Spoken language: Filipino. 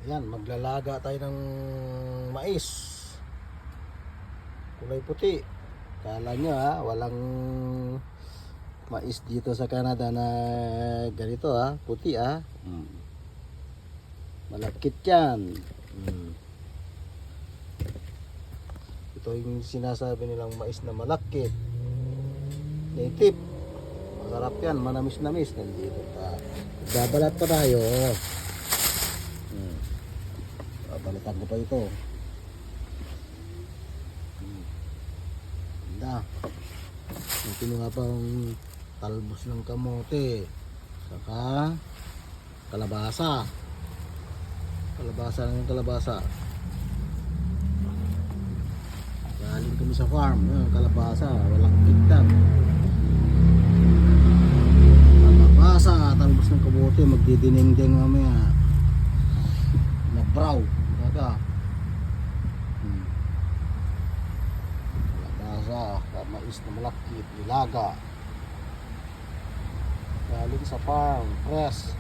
Yan, maglalaga tayo ng mais. Kulay puti. Kala nyo walang mais dito sa Canada na ganito puti Malakit yan. Ito yung sinasabi nilang mais na malakit. Native. Masarap yan, manamis-namis. Nandito pa. Babalat pa tayo. Babalitan ko pa ito. Ganda. Ito nga pang talbos ng kamote. Saka kalabasa. Kalabasa ng kalabasa. Galing kami sa farm. Kalabasa. Walang kitang. Kalabasa. Talbos ng kamote. Magdidinengdeng mamaya. Mabraw. Kalabasa. Mais na malakit. Nilaga. Galing sa farm. Fresh.